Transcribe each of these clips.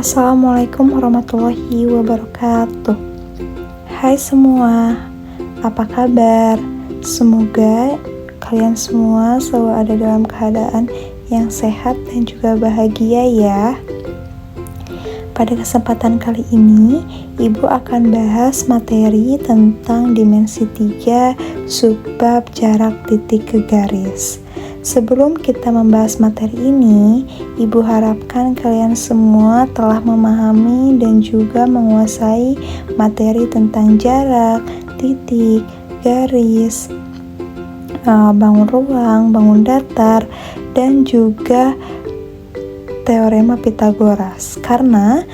Assalamualaikum warahmatullahi wabarakatuh. Hai semua, apa kabar? Semoga kalian semua selalu ada dalam keadaan yang sehat dan juga bahagia ya. Pada kesempatan kali ini, Ibu akan bahas materi tentang dimensi 3 subbab jarak titik ke garis. Sebelum kita membahas materi ini, Ibu harapkan kalian semua telah memahami dan juga menguasai materi tentang jarak, titik, garis, bangun ruang, bangun datar, dan juga teorema Pythagoras. Karena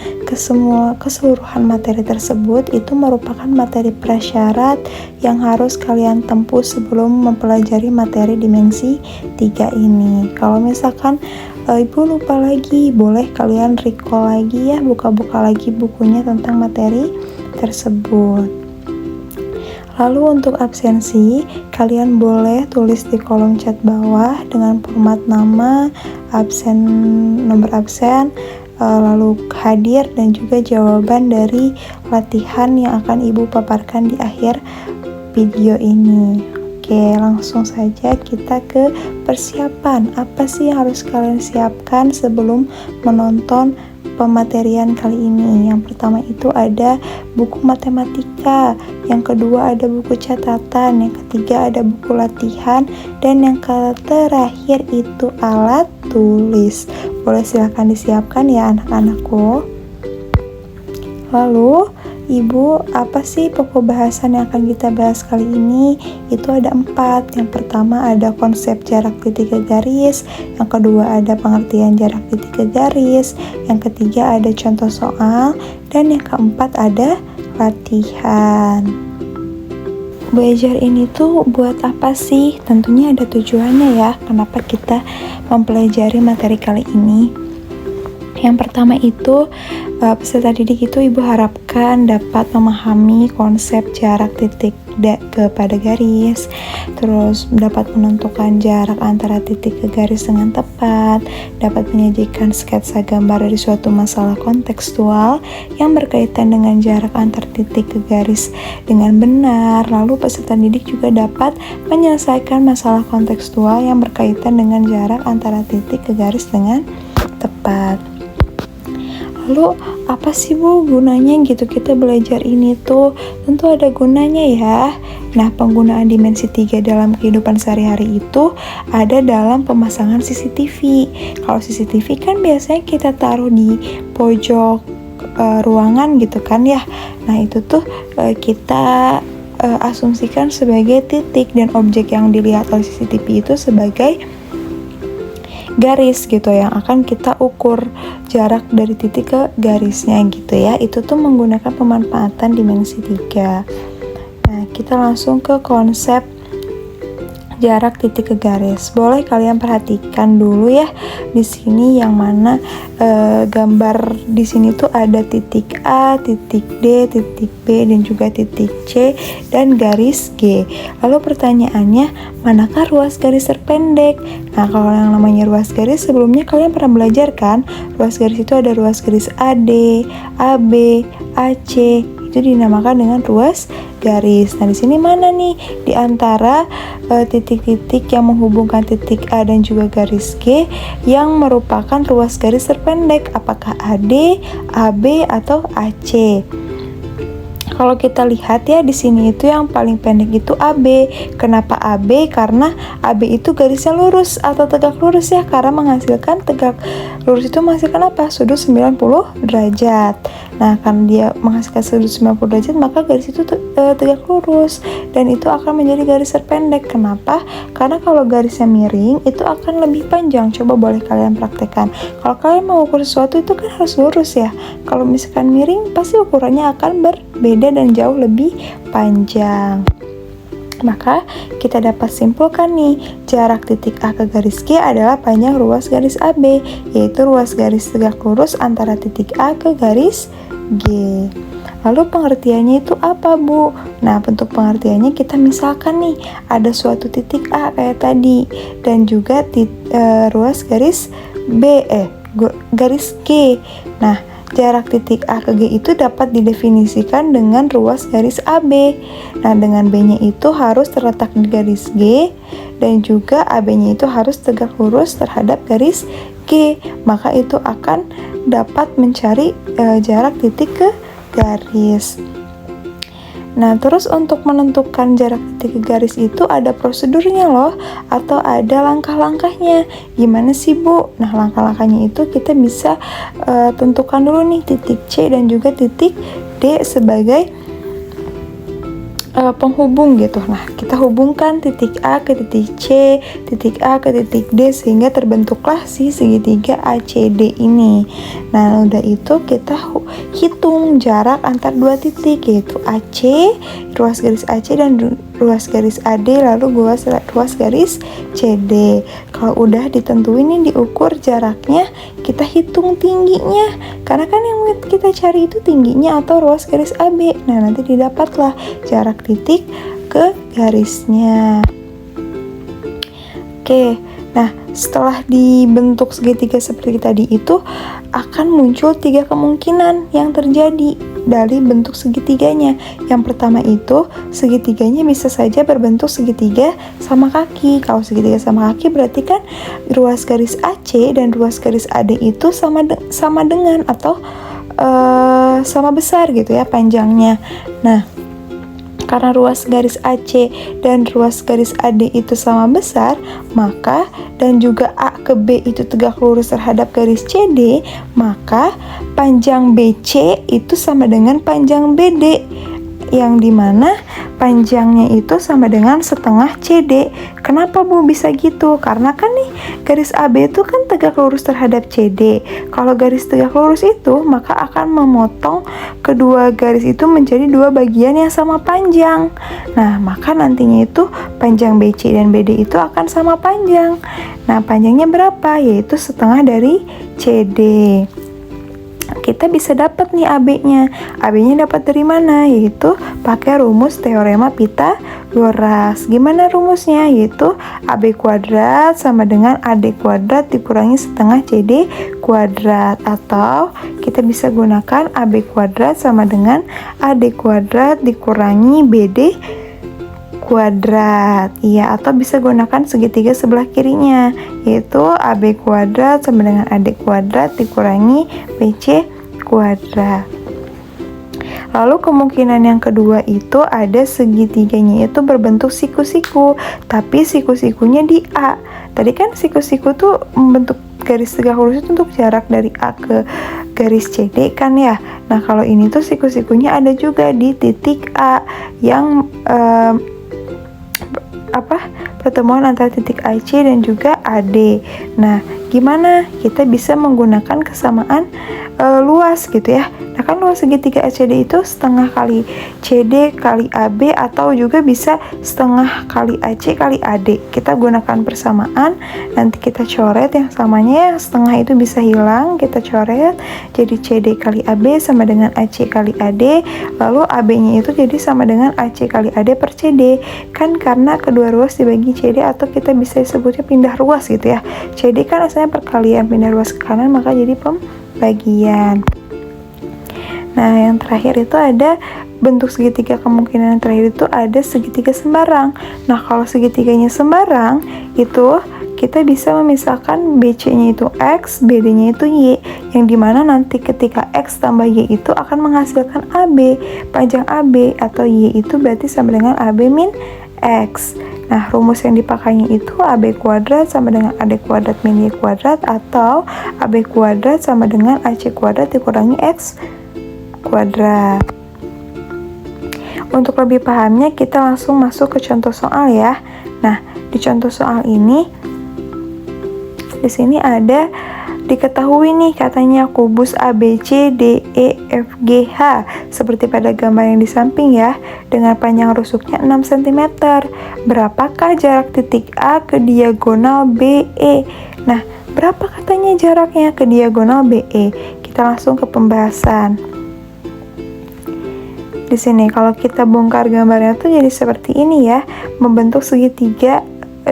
keseluruhan materi tersebut itu merupakan materi prasyarat yang harus kalian tempuh sebelum mempelajari materi dimensi 3 ini. Kalau misalkan Ibu lupa lagi, boleh kalian recall lagi ya, buka-buka lagi bukunya tentang materi tersebut. Lalu untuk absensi, kalian boleh tulis di kolom chat bawah dengan format nama, absen, nomor absen, lalu hadir dan juga jawaban dari latihan yang akan Ibu paparkan di akhir video ini. Oke, langsung saja kita ke persiapan. Apa sih yang harus kalian siapkan sebelum menonton pematerian kali ini? Yang pertama itu ada buku matematika, yang kedua ada buku catatan, yang ketiga ada buku latihan, dan yang terakhir itu alat tulis. Boleh silahkan disiapkan ya anak-anakku. Lalu Ibu, apa sih pokok bahasan yang akan kita bahas kali ini? Itu ada 4. Yang pertama ada konsep jarak titik ke garis, yang kedua ada pengertian jarak titik ke garis, yang ketiga ada contoh soal, dan yang keempat ada latihan. Belajar ini tuh buat apa sih? Tentunya ada tujuannya ya, kenapa kita mempelajari materi kali ini. Yang pertama itu, peserta didik itu Ibu harapkan dapat memahami konsep jarak titik kepada garis, terus dapat menentukan jarak antara titik ke garis dengan tepat, dapat menyajikan sketsa gambar dari suatu masalah kontekstual yang berkaitan dengan jarak antar titik ke garis dengan benar. Lalu peserta didik juga dapat menyelesaikan masalah kontekstual yang berkaitan dengan jarak antara titik ke garis dengan tepat. Lalu apa sih Bu gunanya gitu kita belajar ini tuh? Tentu ada gunanya ya. Nah, penggunaan dimensi 3 dalam kehidupan sehari-hari itu ada dalam pemasangan CCTV. Kalau CCTV kan biasanya kita taruh di pojok ruangan gitu kan ya. Nah, itu tuh kita asumsikan sebagai titik, dan objek yang dilihat oleh CCTV itu sebagai garis gitu yang akan kita ukur jarak dari titik ke garisnya gitu ya. Itu tuh menggunakan pemanfaatan dimensi 3. Nah, kita langsung ke konsep jarak titik ke garis. Boleh kalian perhatikan dulu ya di sini yang mana gambar di sini tuh ada titik A, titik D, titik B, dan juga titik C dan garis G. Lalu pertanyaannya, manakah ruas garis terpendek? Nah, kalau yang namanya ruas garis sebelumnya kalian pernah belajar kan? Ruas garis itu ada ruas garis AD, AB, AC. Itu dinamakan dengan ruas garis. Nah, di sini mana nih di antara titik-titik yang menghubungkan titik A dan juga garis G yang merupakan ruas garis terpendek? Apakah AD, AB, atau AC? Kalau kita lihat ya di sini itu yang paling pendek itu AB. Kenapa AB? Karena AB itu garisnya lurus atau tegak lurus ya, karena menghasilkan tegak lurus itu menghasilkan apa? Sudut 90 derajat. Nah, karena dia menghasilkan sudut 90 derajat, maka garis itu tegak lurus dan itu akan menjadi garis terpendek. Kenapa? Karena kalau garisnya miring itu akan lebih panjang. Coba boleh kalian praktekkan. Kalau kalian mau ukur sesuatu itu kan harus lurus ya. Kalau misalkan miring pasti ukurannya akan berbeda dan jauh lebih panjang. Maka kita dapat simpulkan nih, jarak titik A ke garis G adalah panjang ruas garis AB, yaitu ruas garis tegak lurus antara titik A ke garis G. Lalu pengertiannya itu apa Bu? Nah, bentuk pengertiannya kita misalkan nih ada suatu titik A kayak tadi, dan juga ruas garis B, garis G. Nah, jarak titik A ke G itu dapat didefinisikan dengan ruas garis AB. Nah, dengan B-nya itu harus terletak di garis G dan juga AB-nya itu harus tegak lurus terhadap garis G. Maka itu akan dapat mencari jarak titik ke garis. Nah, terus untuk menentukan jarak titik ke garis itu ada prosedurnya loh, atau ada langkah-langkahnya. Gimana sih, Bu? Nah, langkah-langkahnya itu kita bisa tentukan dulu nih titik C dan juga titik D sebagai penghubung gitu. Nah, kita hubungkan titik A ke titik C, titik A ke titik D sehingga terbentuklah si segitiga ACD ini. Nah, udah itu kita hitung jarak antar dua titik, yaitu AC, ruas garis AC dan ruas garis AD, lalu ruas garis CD. Kalau udah ditentuin nih, diukur jaraknya, kita hitung tingginya. Karena kan yang kita cari itu tingginya atau ruas garis AB. Nah, nanti didapatlah jarak titik ke garisnya. Oke, nah setelah dibentuk segitiga seperti tadi itu akan muncul 3 kemungkinan yang terjadi dari bentuk segitiganya. Yang pertama itu segitiganya bisa saja berbentuk segitiga sama kaki. Kalau segitiga sama kaki berarti kan ruas garis AC dan ruas garis AD itu sama dengan atau sama besar gitu ya panjangnya. Nah, karena ruas garis AC dan ruas garis AD itu sama besar, maka dan juga A ke B itu tegak lurus terhadap garis CD, maka panjang BC itu sama dengan panjang BD, yang dimana panjangnya itu sama dengan setengah CD. Kenapa, Bu, bisa gitu? Karena kan nih garis AB itu kan tegak lurus terhadap CD. Kalau garis tegak lurus itu maka akan memotong kedua garis itu menjadi dua bagian yang sama panjang. Nah, maka nantinya itu panjang BC dan BD itu akan sama panjang. Nah, panjangnya berapa? Yaitu setengah dari CD. Kita bisa dapat nih AB-nya. AB-nya dapat dari mana? Yaitu pakai rumus teorema Pythagoras. Gimana rumusnya? Yaitu AB kuadrat sama dengan AD kuadrat dikurangi setengah CD kuadrat. Atau kita bisa gunakan AB kuadrat sama dengan AD kuadrat dikurangi BD kuadrat. Iya, atau bisa gunakan segitiga sebelah kirinya, yaitu AB kuadrat sama dengan AD kuadrat dikurangi BC kuadrat. Lalu kemungkinan yang kedua itu ada segitiganya itu berbentuk siku-siku, tapi siku-sikunya di A. Tadi kan siku-siku tuh membentuk garis tegak lurus itu untuk jarak dari A ke garis CD kan ya. Nah, kalau ini tuh siku-sikunya ada juga di titik A yang pertemuan antara titik AC dan juga AD. Nah, gimana kita bisa menggunakan kesamaan luas gitu ya. Nah, kan luas segitiga ACD itu setengah kali CD kali AB, atau juga bisa setengah kali AC kali AD. Kita gunakan persamaan, nanti kita coret yang samanya, yang setengah itu bisa hilang, kita coret jadi CD kali AB sama dengan AC kali AD, lalu AB-nya itu jadi sama dengan AC kali AD per CD. Kan karena kedua ruas dibagi CD, atau kita bisa sebutnya pindah ruas gitu ya. CD kan asalnya perkalian, pindah ruas ke kanan maka jadi pembagian. Nah, yang terakhir itu ada bentuk segitiga. Kemungkinan yang terakhir itu ada segitiga sembarang. Nah, kalau segitiganya sembarang itu kita bisa memisahkan BC-nya itu X, BD-nya itu Y, yang dimana nanti ketika X tambah Y itu akan menghasilkan AB. Panjang AB atau Y itu berarti sama dengan AB min X. Nah, rumus yang dipakainya itu AB kuadrat sama dengan AD kuadrat min Y kuadrat, atau AB kuadrat sama dengan AC kuadrat dikurangi X kuadrat. Untuk lebih pahamnya kita langsung masuk ke contoh soal ya. Nah, di contoh soal ini di sini ada diketahui nih katanya kubus ABC DEFGH seperti pada gambar yang di samping ya, dengan panjang rusuknya 6 cm. Berapakah jarak titik A ke diagonal BE? Nah, berapa katanya jaraknya ke diagonal BE? Kita langsung ke pembahasan. Di sini kalau kita bongkar gambarnya tuh jadi seperti ini ya, membentuk segitiga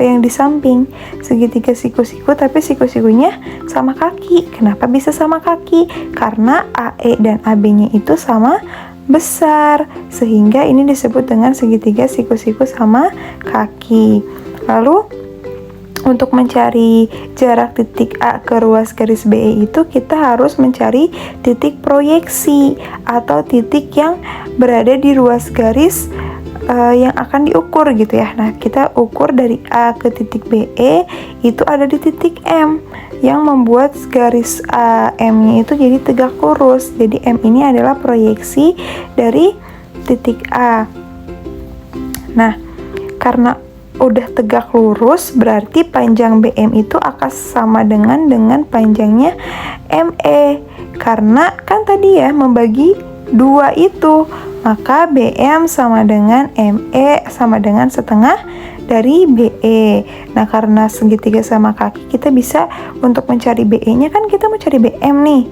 yang di samping. Segitiga siku-siku tapi siku-sikunya sama kaki. Kenapa bisa sama kaki? Karena AE dan AB-nya itu sama besar, sehingga ini disebut dengan segitiga siku-siku sama kaki. Lalu untuk mencari jarak titik A ke ruas garis BE itu kita harus mencari titik proyeksi atau titik yang berada di ruas garis yang akan diukur gitu ya. Nah, kita ukur dari A ke titik BE itu ada di titik M yang membuat garis AM-nya itu jadi tegak lurus. Jadi M ini adalah proyeksi dari titik A. Nah, karena udah tegak lurus berarti panjang BM itu akan sama dengan panjangnya ME. Karena kan tadi ya membagi 2 itu, maka BM sama dengan ME sama dengan setengah dari BE. Nah, karena segitiga sama kaki, kita bisa untuk mencari BE-nya kan kita mau cari BM nih.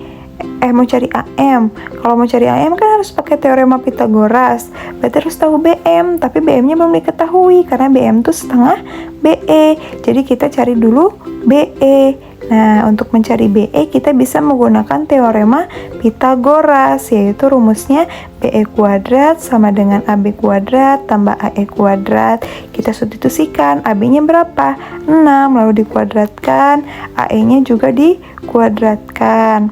Mau cari AM. Kalau mau cari AM kan harus pakai teorema Pythagoras. Berarti harus tahu BM, tapi BM-nya belum diketahui karena BM itu setengah BE. Jadi kita cari dulu BE. Nah, untuk mencari BE kita bisa menggunakan teorema Pythagoras, yaitu rumusnya BE kuadrat sama dengan AB kuadrat tambah AE kuadrat. Kita substitusikan, AB-nya berapa? 6, lalu dikuadratkan, AE-nya juga dikuadratkan.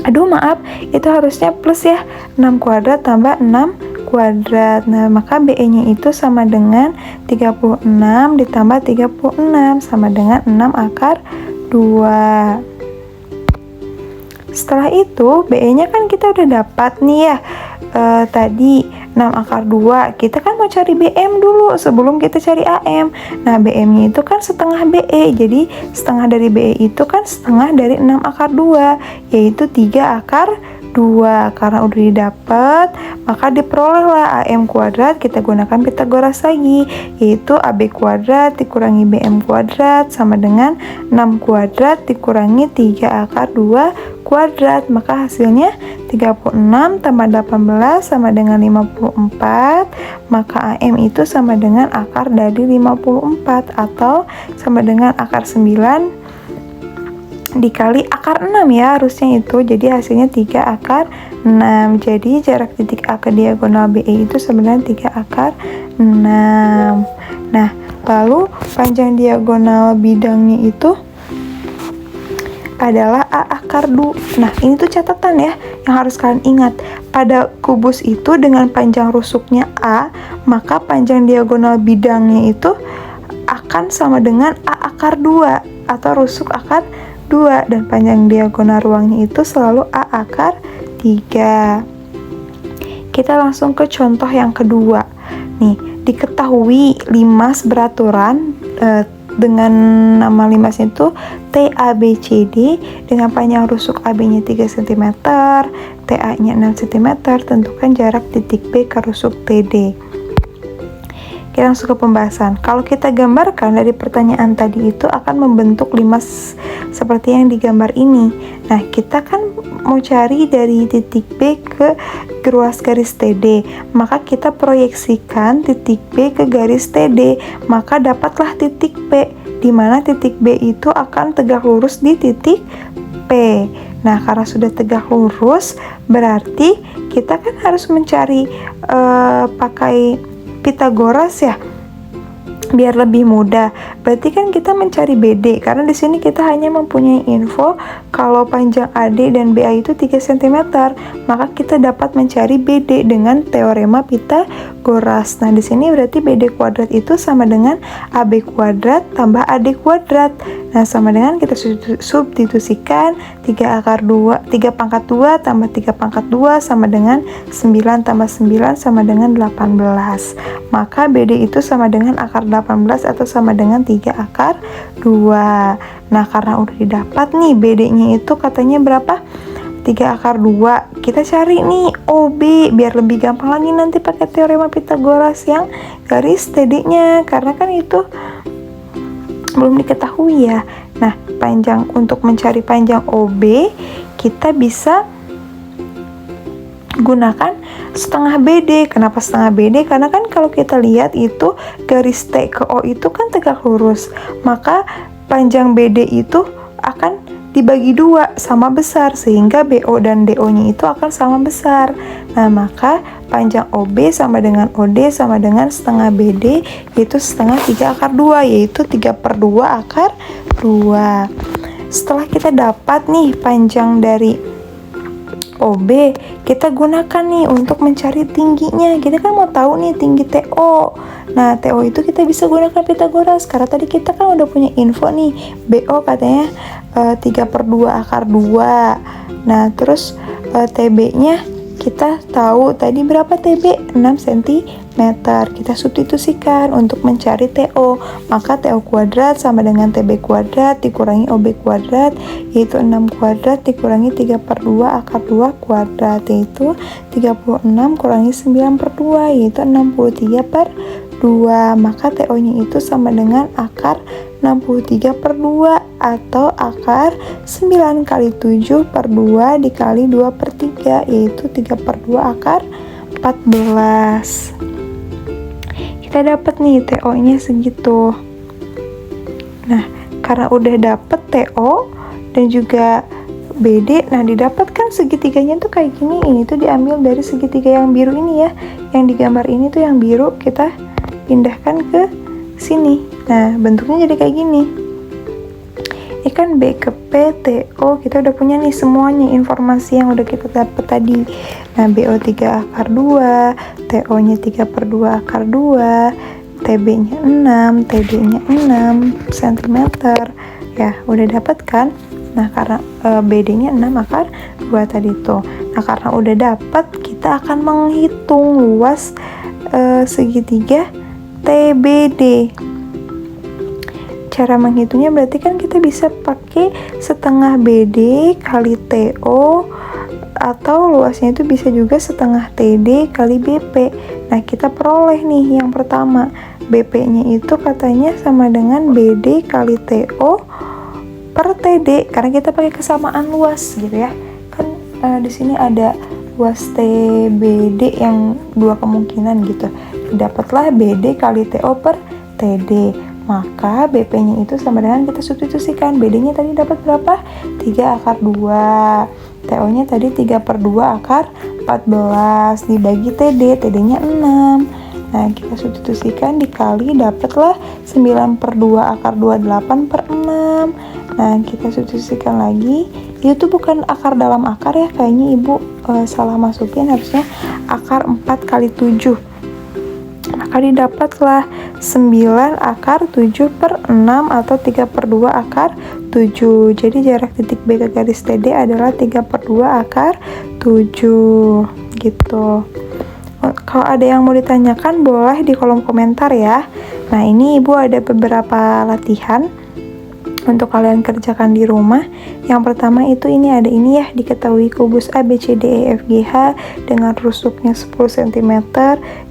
Aduh maaf, itu harusnya plus ya, 6 kuadrat tambah 6 kuadrat. Nah, maka BE-nya itu sama dengan 36 ditambah 36 sama dengan 6 akar 2. Setelah itu BE-nya kan kita udah dapat nih ya, tadi 6 akar 2. Kita kan mau cari BM dulu sebelum kita cari AM. Nah, BM-nya itu kan setengah BE. Jadi setengah dari BE itu kan setengah dari 6 akar 2, yaitu 3 akar 2. Karena udah didapat, maka diperolehlah AM kuadrat. Kita gunakan Pythagoras lagi, yaitu AB kuadrat dikurangi BM kuadrat sama dengan 6 kuadrat dikurangi 3 akar 2 kuadrat. Maka hasilnya 36 tambah 18 sama dengan 54. Maka AM itu sama dengan akar dari 54 atau sama dengan akar 9 dikali akar 6 ya harusnya itu. Jadi hasilnya 3 akar 6. Jadi jarak titik A ke diagonal BE itu sebenarnya 3 akar 6. Nah, lalu panjang diagonal bidangnya itu adalah A akar 2. Nah, ini tuh catatan ya yang harus kalian ingat. Pada kubus itu dengan panjang rusuknya A, maka panjang diagonal bidangnya itu akan sama dengan A akar 2 atau rusuk akar 2, dan panjang diagonal ruangnya itu selalu A akar 3. Kita langsung ke contoh yang kedua. Nih, diketahui limas beraturan dengan nama limasnya itu TABCD dengan panjang rusuk AB-nya 3 cm, TA-nya 6 cm. Tentukan jarak titik B ke rusuk TD. Kita langsung ke pembahasan. Kalau kita gambarkan dari pertanyaan tadi itu akan membentuk limas seperti yang digambar ini. Nah, kita kan mau cari dari titik B ke ruas garis TD, maka kita proyeksikan titik B ke garis TD, maka dapatlah titik P, di mana titik B itu akan tegak lurus di titik P. Nah, karena sudah tegak lurus, berarti kita kan harus mencari pakai Pythagoras ya, biar lebih mudah. Berarti kan kita mencari BD, karena di sini kita hanya mempunyai info kalau panjang AD dan BA itu 3 cm, maka kita dapat mencari BD dengan teorema Pythagoras. Nah, di sini berarti BD kuadrat itu sama dengan AB kuadrat tambah AD kuadrat. Nah, sama dengan kita substitusikan 3 akar 2, 3 pangkat 2 tambah 3 pangkat 2 sama dengan 9 tambah 9 sama dengan 18. Maka BD itu sama dengan akar 18 atau sama dengan 3 akar 2. Nah, karena udah didapat nih BD-nya itu katanya berapa? 3 akar 2. Kita cari nih OB biar lebih gampang lagi nanti pakai teorema Pythagoras yang garis TD-nya, karena kan itu belum diketahui ya. Nah, untuk mencari panjang OB kita bisa gunakan setengah BD. Kenapa setengah BD? Karena kan kalau kita lihat itu garis T ke O itu kan tegak lurus, maka panjang BD itu akan dibagi 2 sama besar, sehingga BO dan DO nya itu akan sama besar. Nah, maka panjang OB sama dengan OD sama dengan setengah BD, yaitu setengah 3 akar 2, yaitu 3/2 akar 2. Setelah kita dapat nih panjang dari OB, kita gunakan nih untuk mencari tingginya. Kita kan mau tahu nih tinggi TO. Nah, TO itu kita bisa gunakan Pitagoras, karena tadi kita kan udah punya info nih, BO katanya 3/2 akar 2. Nah, terus TB-nya kita tahu tadi berapa TB? 6 cm. Kita substitusikan untuk mencari TO. Maka TO kuadrat sama dengan TB kuadrat dikurangi OB kuadrat, yaitu 6 kuadrat dikurangi 3/2 akar 2 kuadrat, yaitu 36 kurangi 9/2, yaitu 63/2. Maka TO nya itu sama dengan akar 63/2 atau akar 9 kali 7/2 dikali 2/3, yaitu 3/2 akar 14. Kita dapat nih TO nya segitu. Nah, karena udah dapet TO dan juga BD, nah didapatkan segitiganya tuh kayak gini. Ini tuh diambil dari segitiga yang biru ini ya, yang digambar ini tuh yang biru, kita pindahkan ke sini. Nah, bentuknya jadi kayak gini. Ini kan B ke P, TO, kita udah punya nih semuanya informasi yang udah kita dapat tadi. Nah, BO 3 akar 2, TO nya 3/2 akar 2, TB nya 6, TD nya 6 cm. Ya, udah dapat kan? Nah, karena BD nya 6 akar 2 tadi tuh. Nah, karena udah dapat, kita akan menghitung luas segitiga TBD. Cara menghitungnya berarti kan kita bisa pakai setengah BD kali TO, atau luasnya itu bisa juga setengah TD kali BP. Nah, kita peroleh nih yang pertama, BP nya itu katanya sama dengan BD kali TO per TD, karena kita pakai kesamaan luas gitu ya kan. Di sini ada luas TBD yang 2 kemungkinan gitu, dapatlah BD kali TO per TD. Maka BP nya itu sama dengan, kita substitusikan, BD nya tadi dapat berapa? 3 akar 2, TO nya tadi 3/2 akar 14 dibagi TD, TD nya 6. Nah, kita substitusikan dikali, dapatlah 9/2 akar 28/6. Nah, kita substitusikan lagi, itu bukan akar dalam akar ya, kayaknya ibu salah masukin, harusnya akar 4 kali 7. Maka didapatlah 9 akar 7/6 atau 3/2 akar 7. Jadi jarak titik B ke garis TD adalah 3/2 akar 7 gitu. Kalau ada yang mau ditanyakan boleh di kolom komentar ya. Nah, ini ibu ada beberapa latihan untuk kalian kerjakan di rumah. Yang pertama itu ini ada ini ya, diketahui kubus A, B, C, D, E, F, G, H dengan rusuknya 10 cm,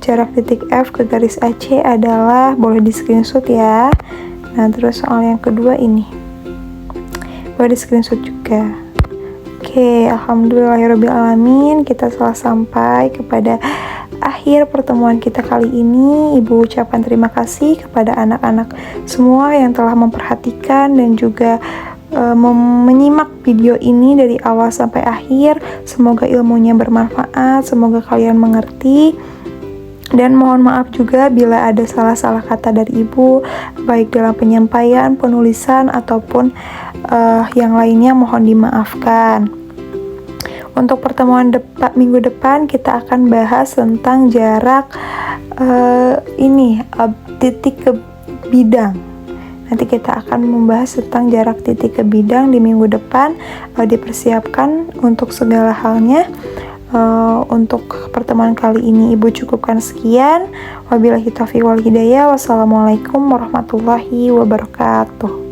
jarak titik F ke garis AC adalah, boleh di screenshot ya. Nah, terus soal yang kedua ini boleh di screenshot juga. Oke, alhamdulillahirobbilalamin, kita telah sampai kepada akhir pertemuan kita kali ini. Ibu ucapkan terima kasih kepada anak-anak semua yang telah memperhatikan dan juga menyimak video ini dari awal sampai akhir. Semoga ilmunya bermanfaat, semoga kalian mengerti. Dan mohon maaf juga bila ada salah-salah kata dari ibu, baik dalam penyampaian, penulisan, ataupun yang lainnya, mohon dimaafkan. Untuk pertemuan minggu depan kita akan bahas tentang jarak titik ke bidang. Nanti kita akan membahas tentang jarak titik ke bidang di minggu depan. Dipersiapkan untuk segala halnya. Untuk pertemuan kali ini ibu cukupkan sekian. Wabillahi taufiq wal hidayah. Wassalamualaikum warahmatullahi wabarakatuh.